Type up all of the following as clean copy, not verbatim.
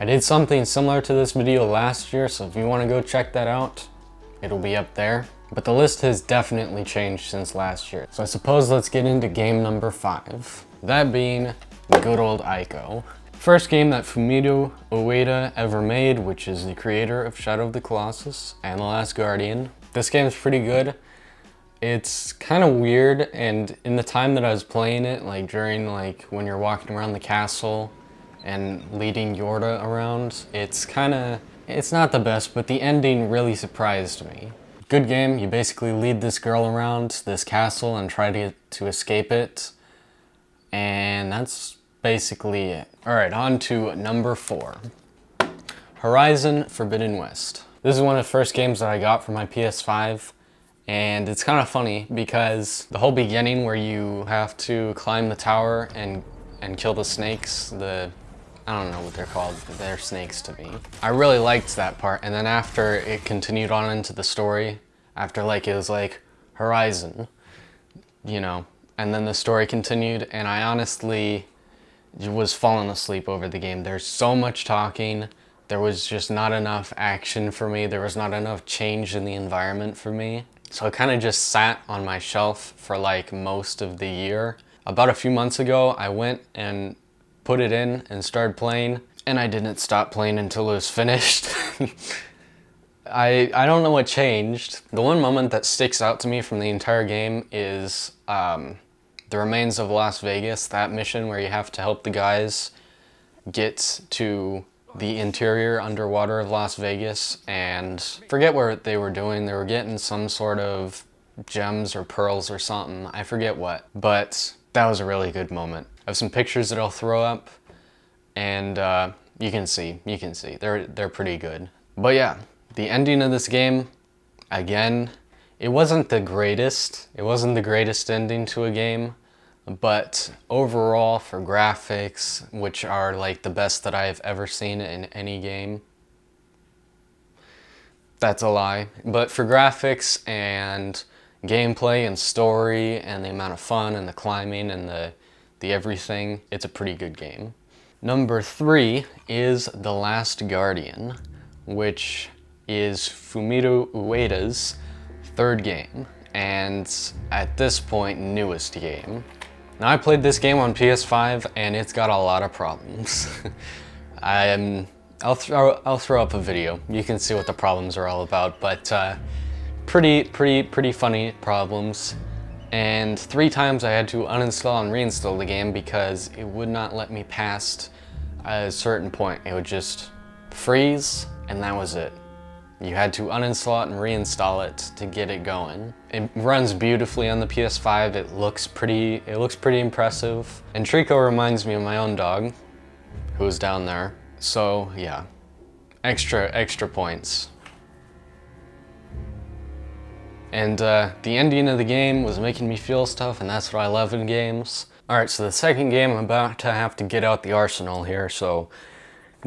did something similar to this video last year, so if you want to go check that out, it'll be up there. But the list has definitely changed since last year. So I suppose let's get into game number 5. That being good old Ico. First game that Fumito Ueda ever made, which is the creator of Shadow of the Colossus and The Last Guardian. This game's pretty good. It's kind of weird, and in the time that I was playing it, like during like when you're walking around the castle and leading Yorda around, it's not the best, but the ending really surprised me. Good game. You basically lead this girl around this castle and try to escape it, and that's basically it. Alright, on to number 4. Horizon Forbidden West. This is one of the first games that I got for my PS5, and it's kind of funny because the whole beginning where you have to climb the tower and kill the snakes, I don't know what they're called, they're snakes to me. I really liked that part, and then after it continued on into the story, after like it was like Horizon, you know, and then the story continued, and I honestly was falling asleep over the game. There's so much talking. There was just not enough action for me. There was not enough change in the environment for me. So it kind of just sat on my shelf for like most of the year. About a few months ago, I went and put it in and started playing, and I didn't stop playing until it was finished. I don't know what changed. The one moment that sticks out to me from the entire game is the Remains of Las Vegas, that mission where you have to help the guys get to the interior underwater of Las Vegas, and forget what they were doing. They were getting some sort of gems or pearls or something. I forget what, but that was a really good moment. I have some pictures that I'll throw up, and you can see. They're pretty good. But yeah, the ending of this game, again, it wasn't the greatest. It wasn't the greatest ending to a game, but overall for graphics, which are like the best that I've ever seen in any game, that's a lie. But for graphics and gameplay and story and the amount of fun and the climbing and the everything, it's a pretty good game. Number 3 is The Last Guardian, which is Fumito Ueda's 3rd game, and at this point, newest game. Now I played this game on PS5, and it's got a lot of problems. I'll throw up a video. You can see what the problems are all about, but pretty funny problems. And 3 times I had to uninstall and reinstall the game because it would not let me past a certain point. It would just freeze, and that was it. You had to uninstall it and reinstall it to get it going. It runs beautifully on the PS5. It looks pretty impressive. And Trico reminds me of my own dog, who's down there. So yeah, extra points. And the ending of the game was making me feel stuff, and that's what I love in games. Alright, so the second game, I'm about to have to get out the arsenal here, so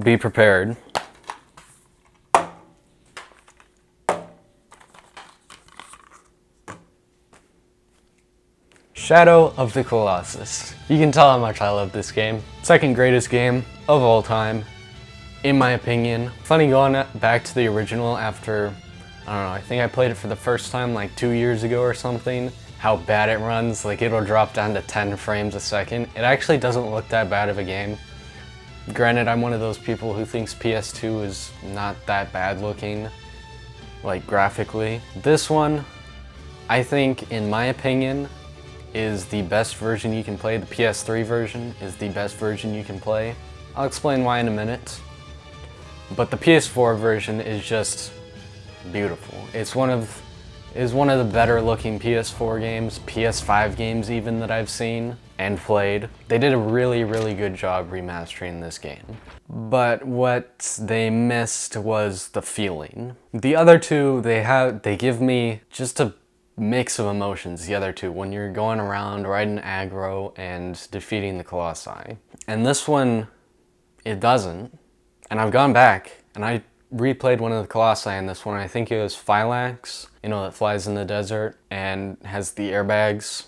be prepared. Shadow of the Colossus. You can tell how much I love this game. Second greatest game of all time, in my opinion. Funny going back to the original after, I don't know, I think I played it for the first time like 2 years ago or something. How bad it runs, like it'll drop down to 10 frames a second. It actually doesn't look that bad of a game. Granted, I'm one of those people who thinks PS2 is not that bad looking, like graphically. This one, I think, in my opinion, is the best version you can play. The PS3 version is the best version you can play. I'll explain why in a minute. But the PS4 version is just beautiful. It's one of the better looking PS4 games, PS5 games even, that I've seen and played. They did a really good job remastering this game. But what they missed was the feeling. The other two, they give me just a mix of emotions, the other two, when you're going around riding aggro and defeating the Colossi. And this one, it doesn't. And I've gone back and I replayed one of the Colossi in this one. I think it was Phylax, you know, that flies in the desert and has the airbags.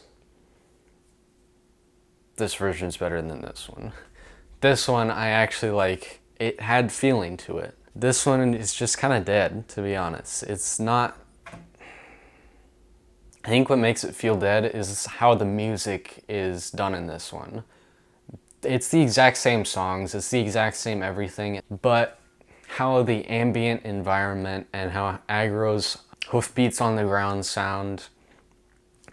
This version's better than this one. This one I actually like. It had feeling to it. This one is just kind of dead, to be honest. It's not... I think what makes it feel dead is how the music is done in this one. It's the exact same songs, it's the exact same everything, but how the ambient environment and how Aggro's hoofbeats on the ground sound,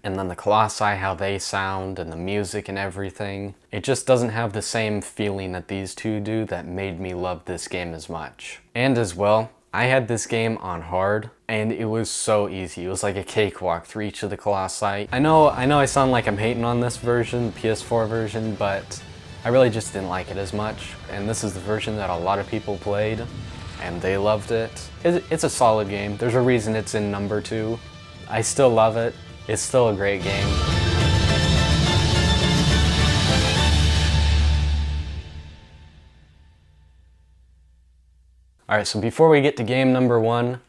and then the Colossi, how they sound, and the music and everything. It just doesn't have the same feeling that these two do that made me love this game as much. And as well, I had this game on hard, and it was so easy. It was like a cakewalk through each of the Colossi. I know I sound like I'm hating on this version, the PS4 version, but I really just didn't like it as much. And this is the version that a lot of people played, and they loved it. It's a solid game. There's a reason it's in number 2. I still love it. It's still a great game. Alright, so before we get to game number 1,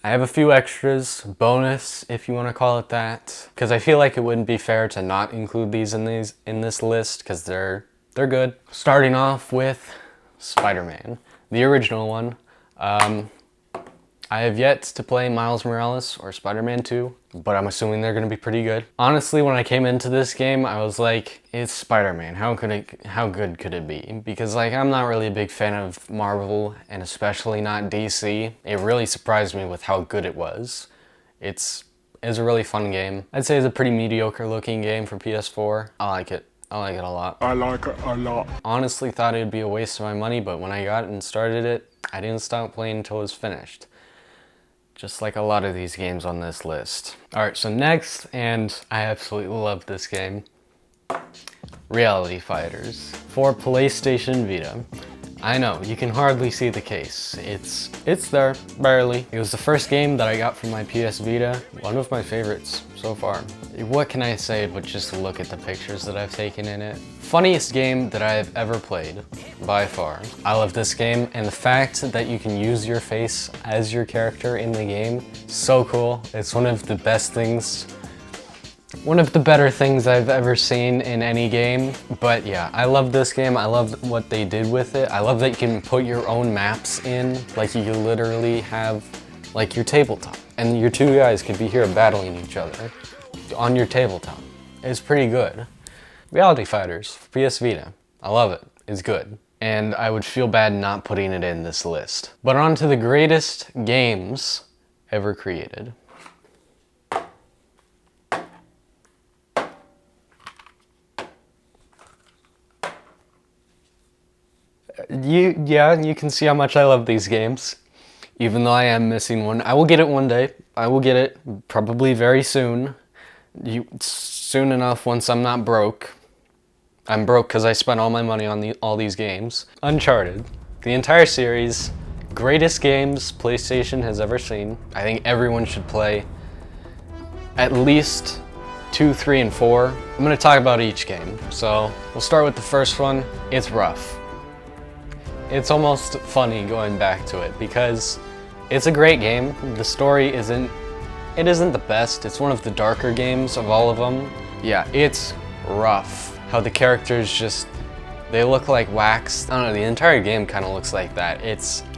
I have a few extras, bonus if you want to call it that, because I feel like it wouldn't be fair to not include these in this list, because they're good. Starting off with Spider-Man, the original one. I have yet to play Miles Morales or Spider-Man 2, but I'm assuming they're going to be pretty good. Honestly, when I came into this game, I was like, it's Spider-Man. How good could it be? Because like, I'm not really a big fan of Marvel, and especially not DC. It really surprised me with how good it was. It's a really fun game. I'd say it's a pretty mediocre looking game for PS4. I like it. I like it a lot. I like it a lot. Honestly thought it'd be a waste of my money, but when I got it and started it, I didn't stop playing until it was finished. Just like a lot of these games on this list. Alright, so next, and I absolutely love this game, Reality Fighters for PlayStation Vita. I know, you can hardly see the case. It's there, barely. It was the first game that I got from my PS Vita, one of my favorites so far. What can I say but just look at the pictures that I've taken in it. Funniest game that I've ever played, by far. I love this game, and the fact that you can use your face as your character in the game, so cool. It's one of the best things, one of the better things I've ever seen in any game. But yeah, I love this game. I love what they did with it. I love that you can put your own maps in. Like you can literally have like your tabletop, and your two guys could be here battling each other on your tabletop. It's pretty good. Reality Fighters, PS Vita. I love it. It's good. And I would feel bad not putting it in this list. But on to the greatest games ever created. You can see how much I love these games, even though I am missing one. I will get it one day. I will get it probably very soon. Soon enough once I'm not broke. I'm broke because I spent all my money on all these games. Uncharted, the entire series, greatest games PlayStation has ever seen. I think everyone should play at least 2, 3, and 4. I'm going to talk about each game. So we'll start with the first one. It's rough. It's almost funny going back to it because it's a great game. The story isn't the best. It's one of the darker games of all of them. Yeah, it's rough. How the characters just, they look like wax. I don't know, the entire game kind of looks like that.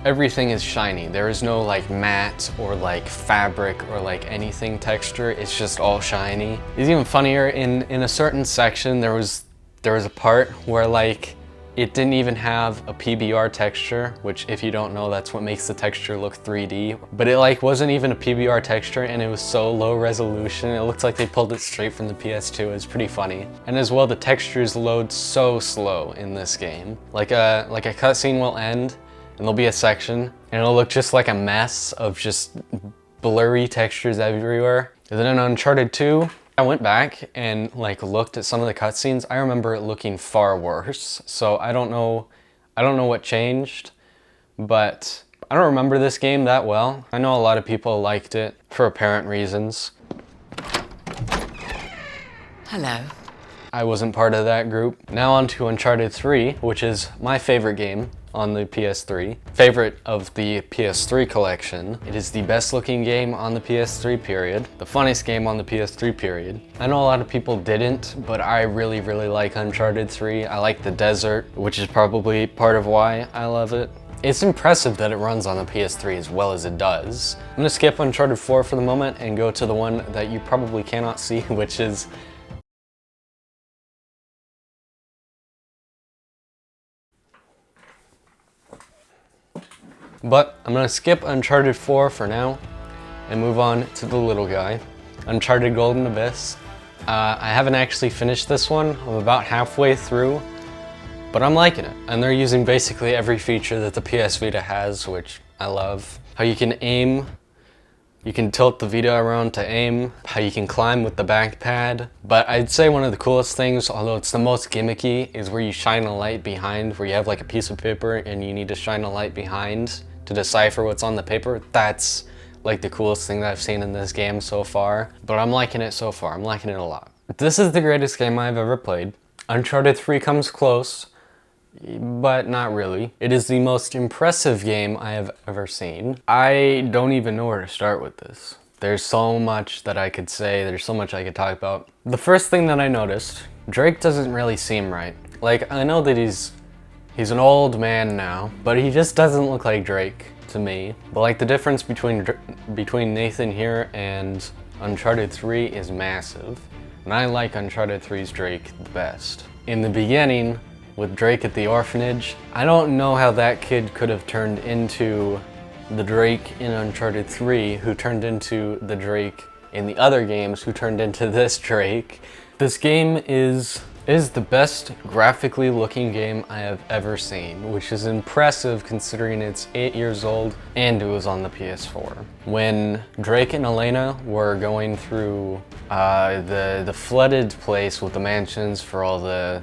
Everything is shiny. There is no like matte or like fabric or like anything texture. It's just all shiny. It's even funnier in a certain section. There was a part where like it didn't even have a PBR texture, which if you don't know, that's what makes the texture look 3D. But it like wasn't even a PBR texture, and it was so low resolution. It looks like they pulled it straight from the PS2. It's pretty funny. And as well, the textures load so slow in this game. Like a cutscene will end, and there'll be a section, and it'll look just like a mess of just blurry textures everywhere. And then in Uncharted 2, I went back and like looked at some of the cutscenes. I remember it looking far worse. So I don't know what changed, but I don't remember this game that well. I know a lot of people liked it for apparent reasons. Hello. I wasn't part of that group. Now on to Uncharted 3, which is my favorite game on the PS3. Favorite of the PS3 collection. It is the best looking game on the PS3 period. The funniest game on the PS3 period. I know a lot of people didn't, but I really like Uncharted 3. I like the desert, which is probably part of why I love it. It's impressive that it runs on the PS3 as well as it does. I'm gonna skip Uncharted 4 for the moment and go to the one that you probably cannot see, which is But I'm gonna skip Uncharted 4 for now and move on to the little guy, Uncharted Golden Abyss. I haven't actually finished this one. I'm about halfway through, but I'm liking it. And they're using basically every feature that the PS Vita has, which I love. How you can aim, you can tilt the Vita around to aim, how you can climb with the back pad. But I'd say one of the coolest things, although it's the most gimmicky, is where you shine a light behind, where you have like a piece of paper and you need to shine a light behind to decipher what's on the paper. That's like the coolest thing that I've seen in this game so far. But I'm liking it so far. I'm liking it a lot. This is the greatest game I've ever played. Uncharted 3 comes close, but not really. It is the most impressive game I have ever seen. I don't even know where to start with this. There's so much that I could say. There's so much I could talk about. The first thing that I noticed, Drake doesn't really seem right. Like, I know that he's an old man now, but he just doesn't look like Drake to me. But like the difference between Nathan here and Uncharted 3 is massive. And I like Uncharted 3's Drake the best. In the beginning, with Drake at the orphanage, I don't know how that kid could have turned into the Drake in Uncharted 3, who turned into the Drake in the other games, who turned into this Drake. This game is the best graphically looking game I have ever seen, which is impressive considering it's 8 years old and it was on the PS4. When Drake and Elena were going through the flooded place with the mansions for all the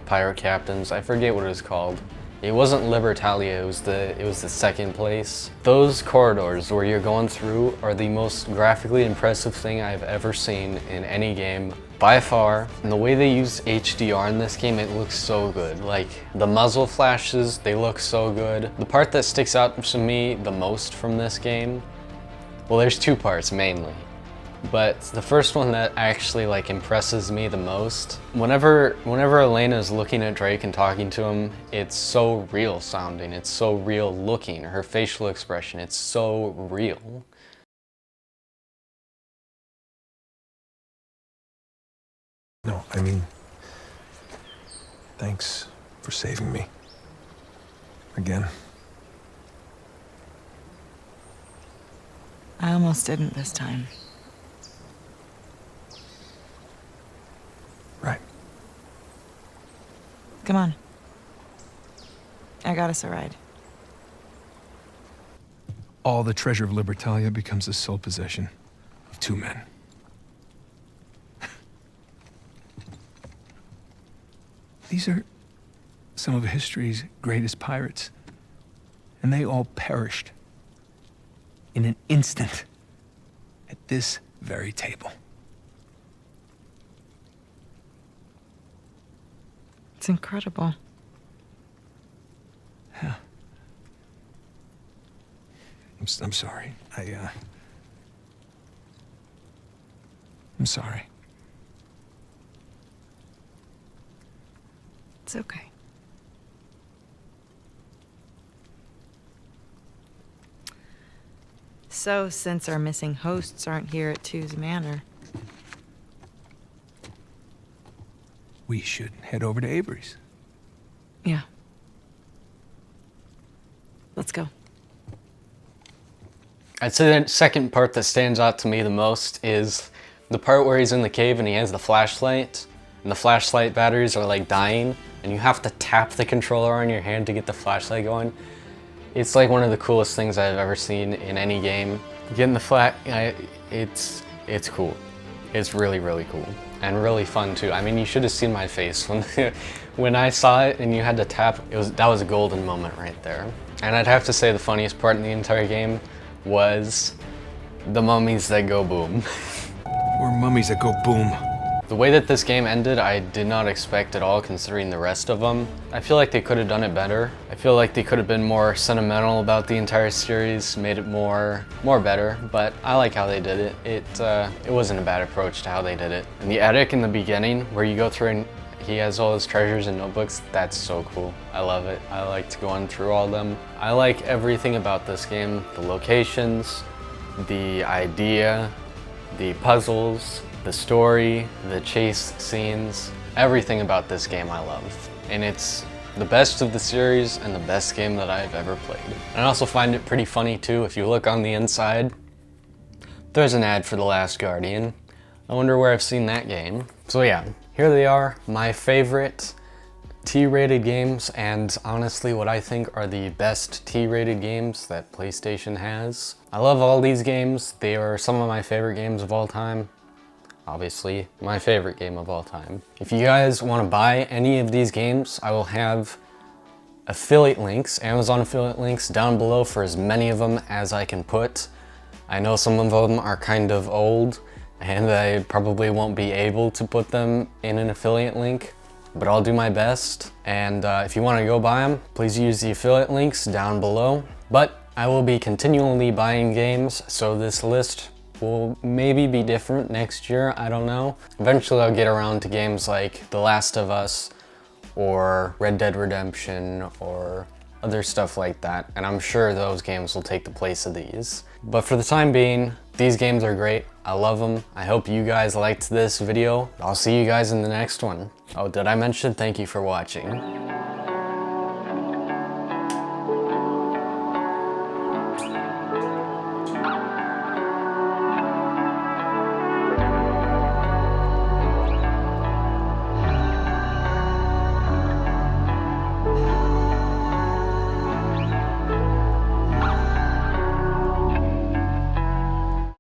pirate captains, I forget what it was called. It wasn't Libertalia, it was the second place. Those corridors where you're going through are the most graphically impressive thing I've ever seen in any game, by far. And the way they use HDR in this game, it looks so good. Like, the muzzle flashes, they look so good. The part that sticks out to me the most from this game, well, there's two parts mainly. But the first one that actually like impresses me the most, whenever Elena's looking at Drake and talking to him, it's so real sounding, it's so real looking. Her facial expression, it's so real. No, I mean, thanks for saving me. Again. I almost didn't this time. Right. Come on. I got us a ride. All the treasure of Libertalia becomes the sole possession of two men. These are some of history's greatest pirates, and they all perished in an instant at this very table. It's incredible. Yeah. I'm sorry. I'm sorry. It's okay. So, since our missing hosts aren't here at Two's Manor, We should head over to Avery's. yeah. Let's go. I'd say the second part that stands out to me the most is the part where he's in the cave and he has the flashlight, and the flashlight batteries are like dying, and you have to tap the controller on your hand to get the flashlight going. It's like one of the coolest things I've ever seen in any game. Getting the it's cool. It's really cool. And really fun too. I mean, you should have seen my face when when I saw it and you had to tap. That was a golden moment right there. And I'd have to say the funniest part in the entire game was the mummies that go boom. Or mummies that go boom. The way that this game ended, I did not expect at all considering the rest of them. I feel like they could have done it better. I feel like they could have been more sentimental about the entire series, made it more better, but I like how they did it. It wasn't a bad approach to how they did it. And the attic in the beginning, where you go through and he has all his treasures and notebooks, that's so cool. I love it. I liked going through all of them. I like everything about this game. The locations, the idea, the puzzles, the story, the chase scenes, everything about this game I love. And it's the best of the series and the best game that I've ever played. And I also find it pretty funny too. If you look on the inside, there's an ad for The Last Guardian. I wonder where I've seen that game. So yeah, here they are, my favorite T-rated games, and honestly what I think are the best T-rated games that PlayStation has. I love all these games. They are some of my favorite games of all time. Obviously, my favorite game of all time. If you guys want to buy any of these games, I will have affiliate links, Amazon affiliate links down below for as many of them as I can put. I know some of them are kind of old, and I probably won't be able to put them in an affiliate link, but I'll do my best. And if you want to go buy them, please use the affiliate links down below. But I will be continually buying games, so this list will maybe be different next year, I don't know. Eventually I'll get around to games like The Last of Us or Red Dead Redemption or other stuff like that, and I'm sure those games will take the place of these. But for the time being, these games are great. I love them. I hope you guys liked this video. I'll see you guys in the next one. Oh, did I mention thank you for watching?